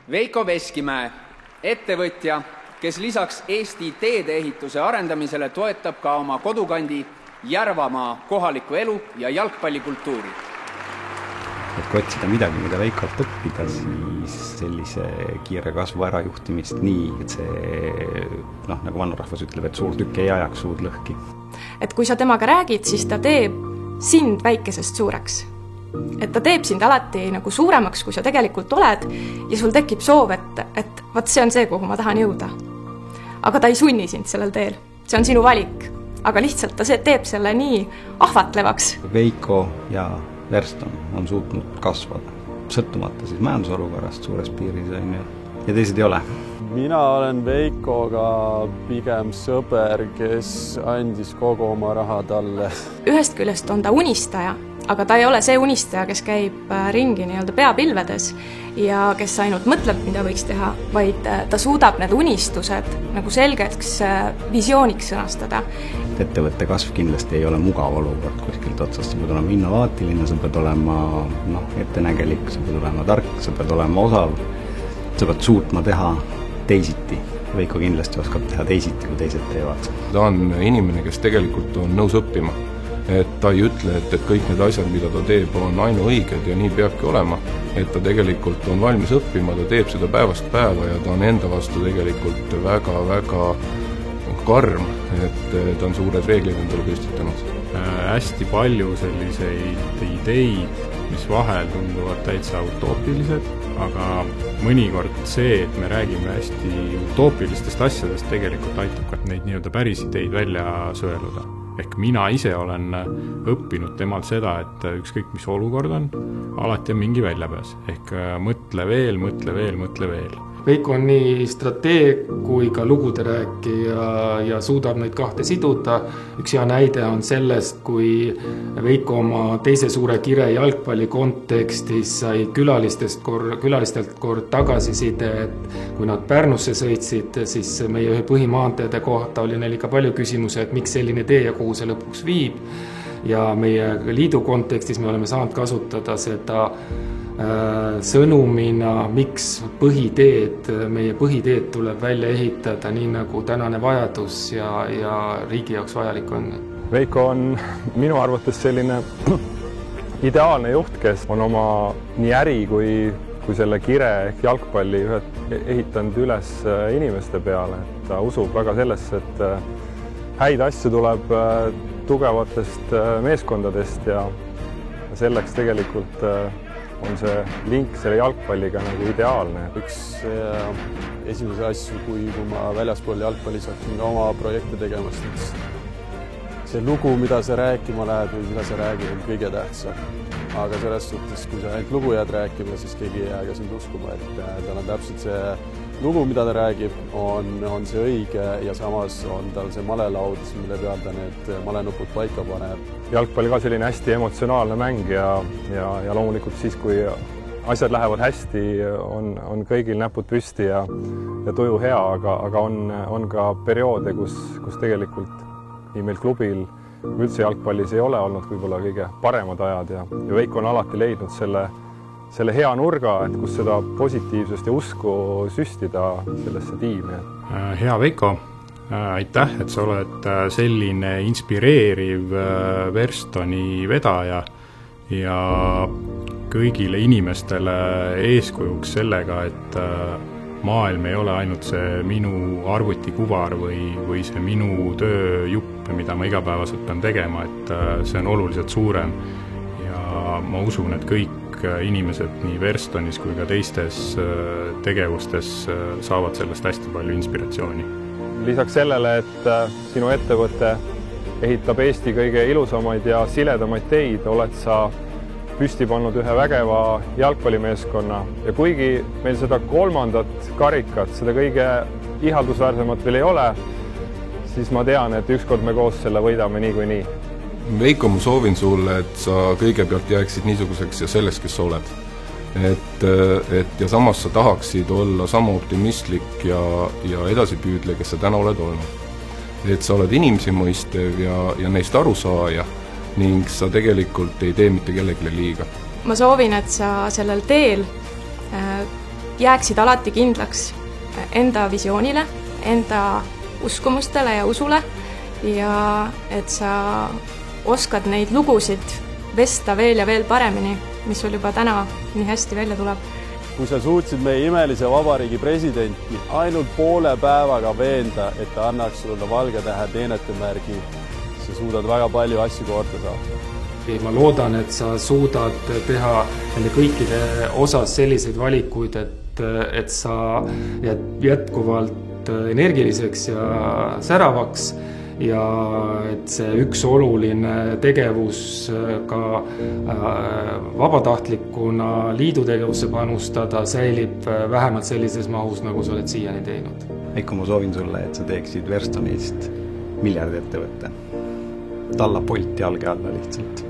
Veiko Veskimäe, ettevõtja, kes lisaks Eesti teedeehituse arendamisele toetab ka oma kodukandi Järvamaa kohalikku elu ja jalgpallikultuuri. Et kui otsida midagi, mida Veikolt õppida, siis sellise kiire kasvu ärajuhtimist nii, et see, nagu vanarahvas ütleb, et suur tükk ei ajaks suud lõhki. Et kui sa temaga räägid, siis ta teeb sind väikesest suureks. Et ta teeb sind alati nagu suuremaks, kui sa tegelikult oled ja sul tekib soov, et vaat see on see, kuhu ma tahan jõuda. Aga ta ei sunni sind sellel teel. See on sinu valik. Aga lihtsalt ta teeb selle nii ahvatlevaks. Veiko ja Verston on suutnud kasvada, sõltumata siis majandusolukorrast suures piiris ja teised ei ole. Mina olen Veikoga pigem sõber, kes andis kogu oma raha talle. Ühest küljest on ta unistaja, aga ta ei ole see unistaja, kes käib ringi nii-öelda peapilvedes ja kes ainult mõtleb, mida võiks teha, vaid ta suudab need unistused nagu selgeks visiooniks sõnastada. Ettevõtte kasv kindlasti ei ole mugav olukord kuskilt otsast. Sa pead olema innovaatiline, sa pead olema ettenägelik, sa pead olema tark, sa pead olema osav, sa pead suutma teha teisiti. Veiko kindlasti oskab teha teisiti, kui teised teevad. Ta on inimene, kes tegelikult on nõus õppima. Et ta ei ütle, et kõik need asjad, mida ta teeb, on ainuõiged ja nii peabki olema. Et ta tegelikult on valmis õppima, ta teeb seda päevast päeva ja ta on enda vastu tegelikult väga-väga karm, et ta on suured reeglid endale püstitanud. Hästi palju selliseid ideid, mis vahel tunduvad täitsa utoopilised, aga mõnikord see, et me räägime hästi utoopilistest asjadest, tegelikult aitab ka neid nii-öelda päris ideid välja sõeluda. Ehk mina ise olen õppinud temalt seda, et ükskõik mis olukord on, alati on mingi väljapääs. Ehk mõtle veel. Veiko on nii strateeg kui ka lugude rääkija ja suudab neid kahte siduda. Üks hea näide on sellest, kui Veiko oma teise suure kire jalgpalli kontekstis sai külalistelt kord tagasiside, et kui nad Pärnusse sõitsid, siis meie ühe põhimaanteede kohta oli neil ikka palju küsimusi, et miks selline tee ja kuhu see lõpuks viib. Ja meie liidu kontekstis me oleme saanud kasutada seda sõnumina, miks meie põhiteed tuleb välja ehitada nii nagu tänane vajadus ja riigi jaoks vajalik on. Veiko on minu arvates selline ideaalne juht, kes on oma nii äri kui selle kire ehk jalgpalli ehitanud üles inimeste peale. Ta usub väga sellesse, et häid asju tuleb tugevatest meeskondadest ja selleks tegelikult on see link selle jalgpalliga nagu ideaalne. Üks esimese asju, kui ma väljaspool jalgpallis hakkasin oma projekte tegemast, et see lugu, mida sa rääkima lähed või mida sa räägid, on kõige tähtsam. Aga selles suhtes, kui sa ainult lugu jääd rääkima, siis keegi ei jää ka sind uskuma, et tal on täpselt see lugu, mida ta räägib, on see õige ja samas on tal see malelaud, mille peal ta need malenupud paika paneb. Jalgpalli ka selline hästi emotsionaalne mäng ja loomulikult siis, kui asjad lähevad hästi, on kõigil näpud püsti ja tuju hea, aga on ka perioode, kus tegelikult nii meil klubil üldse jalgpallis ei ole olnud võib-olla kõige paremad ajad ja Veiko on alati leidnud selle hea nurga, et kus seda positiivsust ja usku süstida sellesse tiimi. Hea Veiko, aitäh, et sa oled selline inspireeriv Verstoni vedaja ja kõigile inimestele eeskujuks sellega, et maailm ei ole ainult see minu arvutikuvar või see minu tööjupp, mida ma igapäevaselt pean tegema, et see on oluliselt suurem ja ma usun, et kõik inimesed nii Verstonis kui ka teistes tegevustes saavad sellest hästi palju inspiratsiooni. Lisaks sellele, et sinu ettevõte ehitab Eesti kõige ilusamaid ja siledamaid teid, oled sa püsti pannud ühe vägeva jalgpallimeeskonna ja kuigi meil seda kolmandat karikat, seda kõige ihaldusväärsemat veel ei ole, siis ma tean, et ükskord me koos selle võidame niikuinii. Veiko, ma soovin sulle, et sa kõigepealt jääksid niisuguseks ja selleks, kes sa oled. Ja samas sa tahaksid olla sama optimistlik ja edasipüüdle, kes sa täna oled olnud. Et sa oled inimesi mõistev ja neist arusaaja ning sa tegelikult ei tee mitte kellelegi liiga. Ma soovin, et sa sellel teel jääksid alati kindlaks enda visioonile, enda uskumustele ja usule ja et sa oskad neid lugusid vesta veel ja veel paremini, mis sul juba täna nii hästi välja tuleb. Kui sa suutsid meie imelise vabariigi presidenti ainult poole päevaga veenda, et ta annaks sulle valge tähe teenetemärgi, sa suudad väga palju asju korda saada. Ma loodan, et sa suudad teha nende kõikide osas selliseid valikuid, et sa jääd jätkuvalt energiliseks ja säravaks ja et see üks oluline tegevus ka vabatahtlikuna liidutegevusse panustada säilib vähemalt sellises mahus, nagu sa oled siiani teinud. Veiko, ma soovin sulle, et sa teeksid Verstonist miljardi ettevõtte. Talla Bolt jalge alla lihtsalt.